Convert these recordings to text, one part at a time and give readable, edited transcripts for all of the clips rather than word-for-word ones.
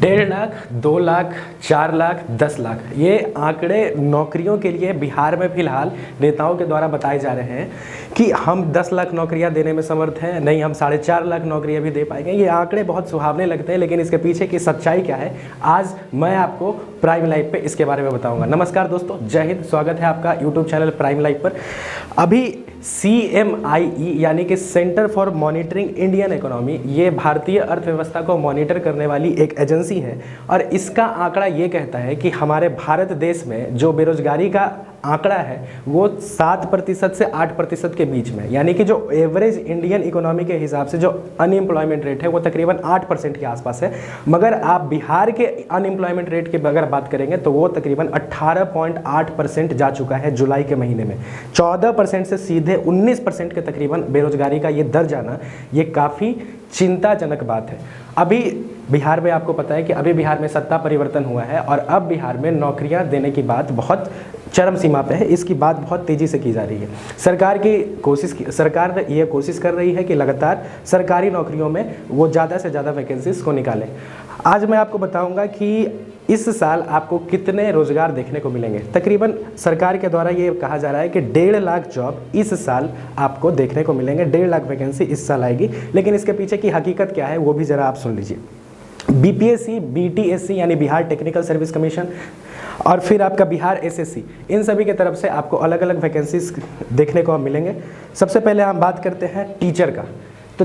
1.5 लाख, 2 लाख, 4 लाख, 10 लाख, ये आंकड़े नौकरियों के लिए बिहार में फिलहाल नेताओं के द्वारा बताए जा रहे हैं कि हम 10 लाख नौकरियां देने में समर्थ हैं, नहीं हम 4.5 लाख नौकरियां भी दे पाएंगे। ये आंकड़े बहुत सुहावने लगते हैं, लेकिन इसके पीछे की सच्चाई क्या है आज मैं आपको प्राइम लाइव पे इसके बारे में बताऊंगा। नमस्कार दोस्तों, जय हिंद, स्वागत है आपका यूट्यूब चैनल प्राइम लाइव पर। अभी CMIE यानी कि centre for monitoring Indian economy, ये भारतीय अर्थव्यवस्था को मॉनिटर करने वाली एक एजेंसी है और इसका आंकड़ा ये कहता है कि हमारे भारत देश में जो बेरोजगारी का आंकड़ा है वो 7% से 8% के बीच में, यानी कि जो एवरेज इंडियन इकोनॉमी के हिसाब से जो अनएम्प्लॉयमेंट रेट है वो तकरीबन 8% के आसपास है। मगर आप बिहार के अनएम्प्लॉयमेंट रेट की अगर बात करेंगे तो वो तकरीबन 18.8% जा चुका है जुलाई के महीने में। 14% से सीधे 19% के तकरीबन बेरोजगारी का ये दर जाना, ये काफ़ी चिंताजनक बात है। अभी बिहार में आपको पता है कि अभी बिहार में सत्ता परिवर्तन हुआ है और अब बिहार में नौकरियां देने की बात बहुत चरम सीमा पे है। इसकी बात बहुत तेज़ी से की जा रही है। सरकार ये कोशिश कर रही है कि लगातार सरकारी नौकरियों में वो ज़्यादा से ज़्यादा वैकेंसीज को निकालें। आज मैं आपको बताऊंगा कि इस साल आपको कितने रोजगार देखने को मिलेंगे। तकरीबन सरकार के द्वारा ये कहा जा रहा है कि 1.5 लाख जॉब इस साल आपको देखने को मिलेंगे, 1.5 लाख वैकेंसी इस साल आएगी। लेकिन इसके पीछे की हकीकत क्या है वो भी ज़रा आप सुन लीजिए। BPSC, BTSC यानी बिहार टेक्निकल सर्विस कमीशन और फिर आपका बिहार SSC, इन सभी के तरफ से आपको अलग अलग वैकेंसीज देखने को मिलेंगे। सबसे पहले हम बात करते हैं टीचर का। तो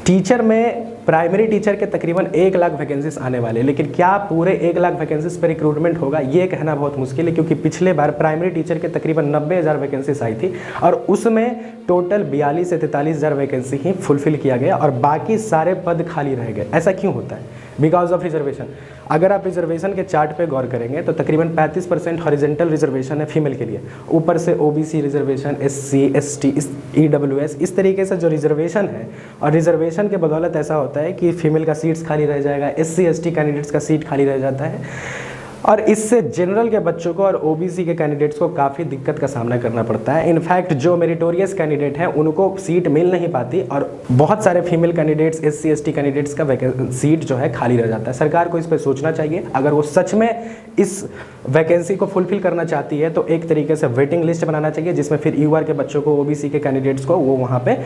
टीचर में प्राइमरी टीचर के तकरीबन 1 लाख वैकेंसीज आने वाले, लेकिन क्या पूरे 1 लाख वैकेंसीज पर रिक्रूटमेंट होगा ये कहना बहुत मुश्किल है, क्योंकि पिछले बार प्राइमरी टीचर के तकरीबन 90,000 वैकेंसीज आई थी और उसमें टोटल 42 से 43,000 वैकेंसी ही फुलफिल किया गया और बाकी सारे पद खाली रह गए। ऐसा क्यों होता है? Because of reservation. अगर आप रिजर्वेशन के चार्ट पे गौर करेंगे तो तकरीबन 35% हॉरिजेंटल रिजर्वेशन है फीमेल के लिए, ऊपर से OBC reservation, SC, ST, EWS, इस तरीके से जो रिजर्वेशन है। और रिजर्वेशन के बदौलत ऐसा होता है कि फीमेल का सीट्स खाली रह जाएगा, SC, ST कैंडिडेट्स का सीट खाली रह जाता है और इससे जनरल के बच्चों को और OBC के कैंडिडेट्स को काफ़ी दिक्कत का सामना करना पड़ता है। इनफैक्ट जो मेरिटोरियस कैंडिडेट हैं उनको सीट मिल नहीं पाती और बहुत सारे female candidates, SC, ST candidates का सीट जो है खाली रह जाता है। सरकार को इस पर सोचना चाहिए। अगर वो सच में इस वैकेंसी को फुलफिल करना चाहती है तो एक तरीके से वेटिंग लिस्ट बनाना चाहिए जिसमें फिर UR के बच्चों को, OBC के कैंडिडेट्स को वो वहाँ पे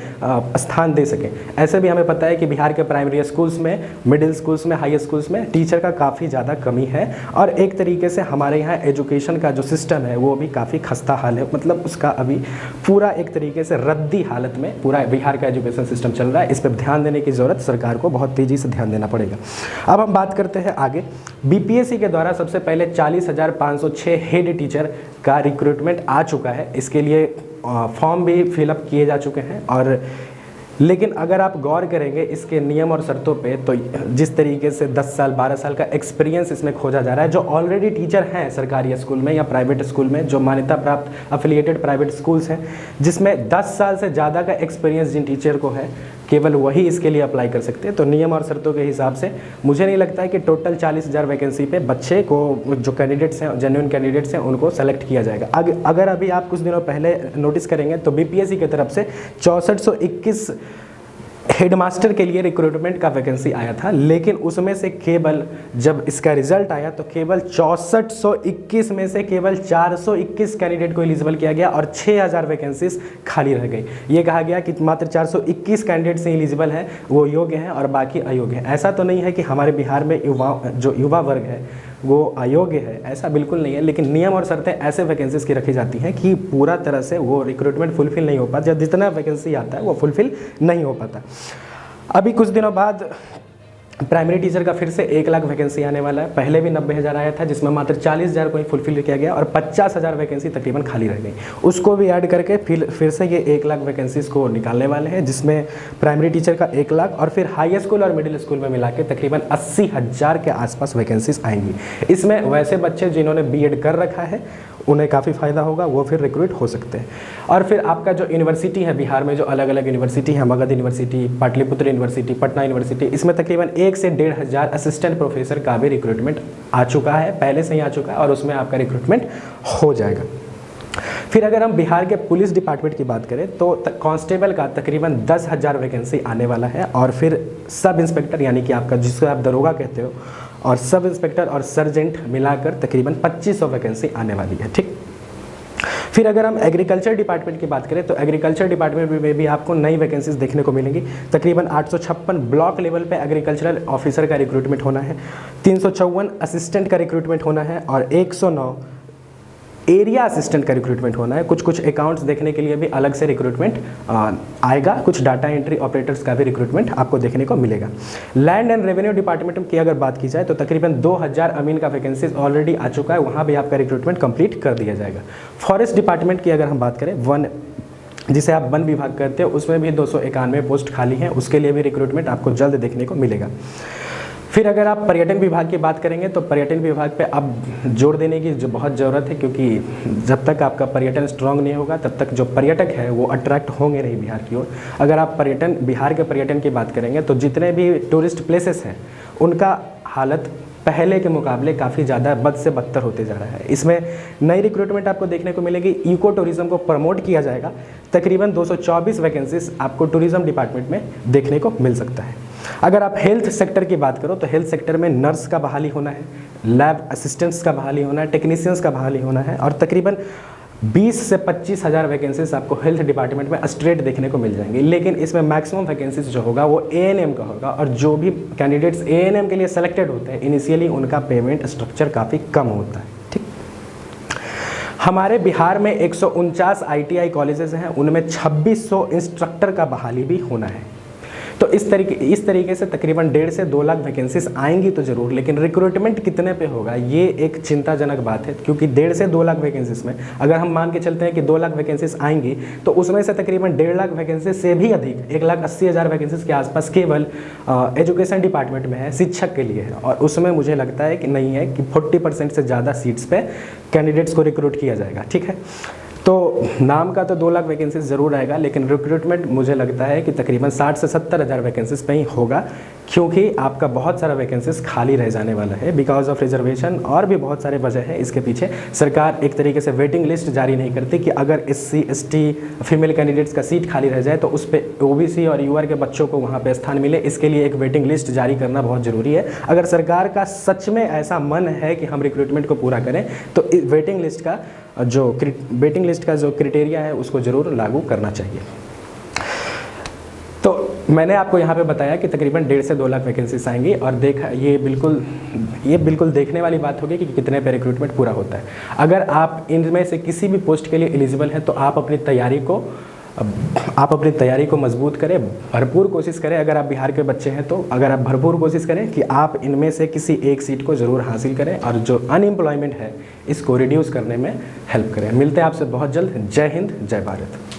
स्थान दे सकें। ऐसे भी हमें पता है कि बिहार के प्राइमरी स्कूल्स में, मिडिल स्कूल्स में, हाई स्कूल्स में टीचर का काफ़ी ज़्यादा कमी है और एक तरीके से हमारे यहाँ एजुकेशन का जो सिस्टम है वो भी काफ़ी खस्ता हाल है। मतलब उसका अभी पूरा एक तरीके से रद्दी हालत में पूरा बिहार का एजुकेशन सिस्टम चल रहा है। इस पर ध्यान देने की ज़रूरत सरकार को बहुत तेज़ी से ध्यान देना पड़ेगा। अब हम बात करते हैं आगे। BPSC के द्वारा सबसे पहले 40,506 हेड टीचर का रिक्रूटमेंट आ चुका है। इसके लिए फॉर्म भी फिलअप किए जा चुके हैं और लेकिन अगर आप गौर करेंगे इसके नियम और शर्तों पे तो जिस तरीके से 10 साल 12 साल का एक्सपीरियंस इसमें खोजा जा रहा है, जो ऑलरेडी टीचर हैं सरकारी स्कूल में या प्राइवेट स्कूल में, जो मान्यता प्राप्त अफिलिएटेड प्राइवेट स्कूल्स हैं जिसमें 10 साल से ज़्यादा का एक्सपीरियंस जिन टीचर को है, केवल वही इसके लिए अप्लाई कर सकते हैं। तो नियम और शर्तों के हिसाब से मुझे नहीं लगता है कि टोटल 40,000 वैकेंसी पे बच्चे को, जो कैंडिडेट्स हैं, जेन्युइन कैंडिडेट्स हैं, उनको सेलेक्ट किया जाएगा। अगर अभी आप कुछ दिनों पहले नोटिस करेंगे तो BPSC की तरफ से 6421 हेडमास्टर के लिए रिक्रूटमेंट का वैकेंसी आया था, लेकिन उसमें से केवल जब इसका रिजल्ट आया तो केवल 6421 में से केवल 421 कैंडिडेट को एलिजिबल किया गया और 6000 वैकेंसीज खाली रह गई। ये कहा गया कि मात्र 421 कैंडिडेट से एलिजिबल हैं, वो योग्य हैं और बाकी अयोग्य हैं। ऐसा तो नहीं है कि हमारे बिहार में युवा वर्ग है वो अयोग्य है, ऐसा बिल्कुल नहीं है, लेकिन नियम और शर्तें ऐसे वैकेंसीज की रखी जाती हैं कि पूरा तरह से वो रिक्रूटमेंट फुलफिल नहीं हो पाता। जब जितना वैकेंसी आता है वो फुलफिल नहीं हो पाता। अभी कुछ दिनों बाद प्राइमरी टीचर का फिर से 1 लाख वैकेंसी आने वाला है। पहले भी 90,000 आया था जिसमें मात्र 40,000 को ही फुलफिल किया गया और 50,000 वैकेंसी तकरीबन खाली रह गई। उसको भी ऐड करके फिर से ये 1 लाख वैकेंसीज को निकालने वाले हैं, जिसमें प्राइमरी टीचर का 1 लाख और फिर हाई स्कूल और मिडिल स्कूल में मिला के तकरीबन 80,000 के आसपास वैकेंसीज आएंगी। इसमें वैसे बच्चे जिन्होंने BEd कर रखा है उन्हें काफ़ी फ़ायदा होगा, वो फिर रिक्रूट हो सकते हैं। और फिर आपका जो यूनिवर्सिटी है बिहार में, जो अलग अलग यूनिवर्सिटी है, Magadh university, Pataliputra university, Patna university, इसमें तकरीबन 1 से 1,500 असिस्टेंट प्रोफेसर का भी रिक्रूटमेंट आ चुका है, पहले से ही आ चुका है और उसमें आपका रिक्रूटमेंट हो जाएगा। फिर अगर हम बिहार के पुलिस डिपार्टमेंट की बात करें तो कांस्टेबल का तकरीबन 10,000 वैकेंसी आने वाला है और फिर सब इंस्पेक्टर यानी कि आपका जिसको आप दरोगा कहते हो और सब इंस्पेक्टर और सर्जेंट मिलाकर तकरीबन 2500 वैकेंसी आने वाली है। ठीक, फिर अगर हम एग्रीकल्चर डिपार्टमेंट की बात करें तो एग्रीकल्चर डिपार्टमेंट में भी आपको नई वैकेंसीज देखने को मिलेंगी। तकरीबन 856 ब्लॉक लेवल पे एग्रीकल्चरल ऑफिसर का रिक्रूटमेंट होना है, 354 असिस्टेंट का रिक्रूटमेंट होना है और 109 एरिया असिस्टेंट का रिक्रूटमेंट होना है। कुछ अकाउंट्स देखने के लिए भी अलग से रिक्रूटमेंट आएगा, कुछ डाटा एंट्री ऑपरेटर्स का भी रिक्रूटमेंट आपको देखने को मिलेगा। लैंड एंड रेवेन्यू डिपार्टमेंट की अगर बात की जाए तो तकरीबन 2000 अमीन का वैकेंसीज ऑलरेडी आ चुका है, वहाँ भी आपका रिक्रूटमेंट कंप्लीट कर दिया जाएगा। फॉरेस्ट डिपार्टमेंट की अगर हम बात करें, वन जिसे आप वन विभाग कहते हो, उसमें भी 291 पोस्ट खाली हैं, उसके लिए भी रिक्रूटमेंट आपको जल्द देखने को मिलेगा। फिर अगर आप पर्यटन विभाग की बात करेंगे तो पर्यटन विभाग पे अब जोर देने की जो बहुत ज़रूरत है, क्योंकि जब तक आपका पर्यटन स्ट्रांग नहीं होगा तब तक जो पर्यटक है वो अट्रैक्ट होंगे नहीं बिहार की ओर। अगर आप बिहार के पर्यटन की बात करेंगे तो जितने भी टूरिस्ट प्लेसेस हैं उनका हालत पहले के मुकाबले काफ़ी ज़्यादा बद से बदतर होते जा रहा है। इसमें नई रिक्रूटमेंट आपको देखने को मिलेगी। इको टूरिज़्म को प्रमोट किया जाएगा। तकरीबन 224 वैकेंसीज आपको टूरिज़्म डिपार्टमेंट में देखने को मिल सकता है। अगर आप हेल्थ सेक्टर की बात करो तो हेल्थ सेक्टर में नर्स का बहाली होना है, लैब असिस्टेंट्स का बहाली होना है, टेक्नीशियंस का बहाली होना है और तकरीबन 20 से 25 हज़ार वैकेंसीज आपको हेल्थ डिपार्टमेंट में स्ट्रेट देखने को मिल जाएंगी। लेकिन इसमें मैक्सिमम वैकेंसीज जो होगा वो एएनएम का होगा और जो भी कैंडिडेट्स एएनएम के लिए सेलेक्टेड होते हैं इनिशियली उनका पेमेंट स्ट्रक्चर काफ़ी कम होता है। ठीक, हमारे बिहार में 149 आईटीआई कॉलेजेस हैं, उनमें 2600 इंस्ट्रक्टर का बहाली भी होना है। तो इस तरीके से तकरीबन 1.5 से 2 लाख वैकेंसीज आएंगी तो ज़रूर, लेकिन रिक्रूटमेंट कितने पे होगा ये एक चिंताजनक बात है, क्योंकि 1.5 से 2 लाख वैकेंसीज में अगर हम मान के चलते हैं कि 2 लाख वैकेंसीज आएंगी तो उसमें से तकरीबन 1.5 लाख वैकेंसी से भी अधिक 1,80,000 वैकेंसीज के आसपास केवल एजुकेशन डिपार्टमेंट में है, शिक्षक के लिए है। और उसमें मुझे लगता है कि नहीं है कि 40% से ज़्यादा सीट्स पे कैंडिडेट्स को रिक्रूट किया जाएगा। ठीक है, तो नाम का तो 2 लाख वैकेंसीज ज़रूर आएगा, लेकिन रिक्रूटमेंट मुझे लगता है कि तकरीबन 60 से 70 हज़ार वैकेंसीज पे ही होगा, क्योंकि आपका बहुत सारा वैकेंसीज खाली रह जाने वाला है बिकॉज ऑफ रिजर्वेशन और भी बहुत सारे वजह हैं इसके पीछे। सरकार एक तरीके से वेटिंग लिस्ट जारी नहीं करती कि अगर SC ST फीमेल कैंडिडेट्स का सीट खाली रह जाए तो उस पर OBC और UR के बच्चों को वहाँ पर स्थान मिले। इसके लिए एक वेटिंग लिस्ट जारी करना बहुत ज़रूरी है। अगर सरकार का सच में ऐसा मन है कि हम रिक्रूटमेंट को पूरा करें तो वेटिंग लिस्ट का जो क्राइटेरिया है उसको ज़रूर लागू करना चाहिए। तो मैंने आपको यहाँ पे बताया कि तकरीबन 1.5 से 2 लाख वैकेंसीज आएंगी और ये बिल्कुल देखने वाली बात होगी कि कितने पे रिक्रूटमेंट पूरा होता है। अगर आप इनमें से किसी भी पोस्ट के लिए एलिजिबल हैं तो आप अपनी तैयारी को मजबूत करें, भरपूर कोशिश करें। अगर आप बिहार के बच्चे हैं तो अगर आप भरपूर कोशिश करें कि आप इनमें से किसी एक सीट को ज़रूर हासिल करें और जो अनएम्प्लॉयमेंट है इसको रिड्यूस करने में हेल्प करें। मिलते हैं आपसे बहुत जल्द। जय हिंद, जय भारत।